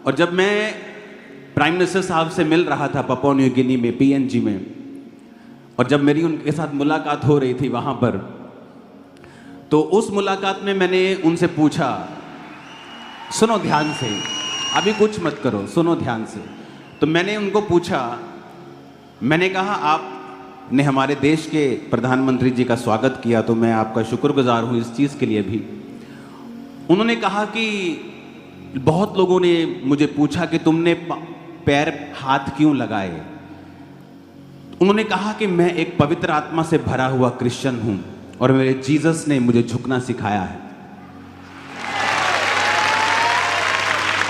और जब मैं प्राइम मिनिस्टर साहब से मिल रहा था पापुआ न्यू गिनी में, पीएनजी में, और जब मेरी उनके साथ मुलाकात हो रही थी वहाँ पर, तो उस मुलाकात में मैंने उनसे पूछा, सुनो ध्यान से, अभी कुछ मत करो, सुनो ध्यान से। तो मैंने उनको पूछा, मैंने कहा आपने हमारे देश के प्रधानमंत्री जी का स्वागत किया तो मैं आपका शुक्रगुजार हूँ इस चीज़ के लिए भी। उन्होंने कहा कि बहुत लोगों ने मुझे पूछा कि तुमने पैर हाथ क्यों लगाए। उन्होंने कहा कि मैं एक पवित्र आत्मा से भरा हुआ क्रिश्चियन हूँ और मेरे जीसस ने मुझे झुकना सिखाया है।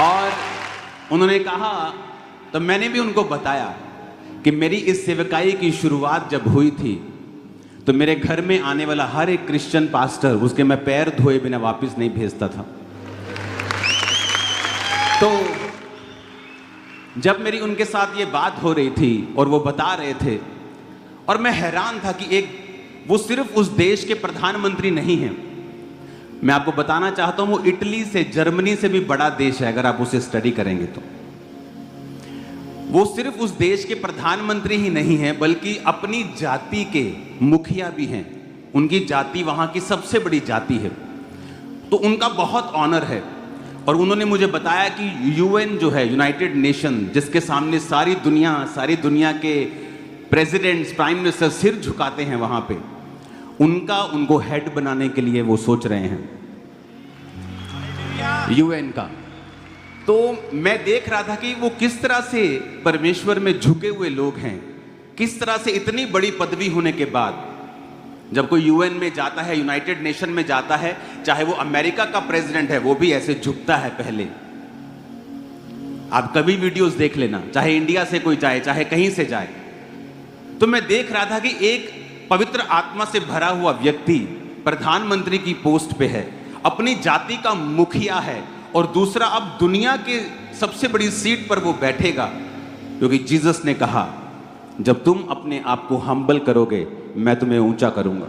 और उन्होंने कहा, तो मैंने भी उनको बताया कि मेरी इस सेवकाई की शुरुआत जब हुई थी तो मेरे घर में आने वाला हर एक क्रिश्चियन पास्टर उसके मैं पैर धोए बिना वापस नहीं भेजता था। तो जब मेरी उनके साथ ये बात हो रही थी और वो बता रहे थे, और मैं हैरान था कि वो सिर्फ उस देश के प्रधानमंत्री नहीं हैं, मैं आपको बताना चाहता हूं वो इटली से, जर्मनी से भी बड़ा देश है अगर आप उसे स्टडी करेंगे तो। वो सिर्फ उस देश के प्रधानमंत्री ही नहीं हैं बल्कि अपनी जाति के मुखिया भी हैं। उनकी जाति वहां की सबसे बड़ी जाति है, तो उनका बहुत ऑनर है। और उन्होंने मुझे बताया कि यूएन जो है, यूनाइटेड नेशन, जिसके सामने सारी दुनिया के प्रेसिडेंट्स, प्राइम मिनिस्टर सिर झुकाते हैं वहां पे, उनको हेड बनाने के लिए वो सोच रहे हैं, यूएन का। तो मैं देख रहा था कि वो किस तरह से परमेश्वर में झुके हुए लोग हैं, किस तरह से इतनी बड़ी पदवी होने के बाद जब कोई यूएन में जाता है, यूनाइटेड नेशन में जाता है, चाहे वो अमेरिका का प्रेसिडेंट है, वो भी ऐसे झुकता है पहले। आप कभी वीडियोस देख लेना, चाहे इंडिया से कोई जाए, चाहे कहीं से जाए। तो मैं देख रहा था कि एक पवित्र आत्मा से भरा हुआ व्यक्ति प्रधानमंत्री की पोस्ट पे है, अपनी जाति का मुखिया है, और दूसरा अब दुनिया के सबसे बड़ी सीट पर वो बैठेगा, क्योंकि जीसस ने कहा जब तुम अपने आप को हम्बल करोगे मैं तुम्हें ऊंचा करूंगा।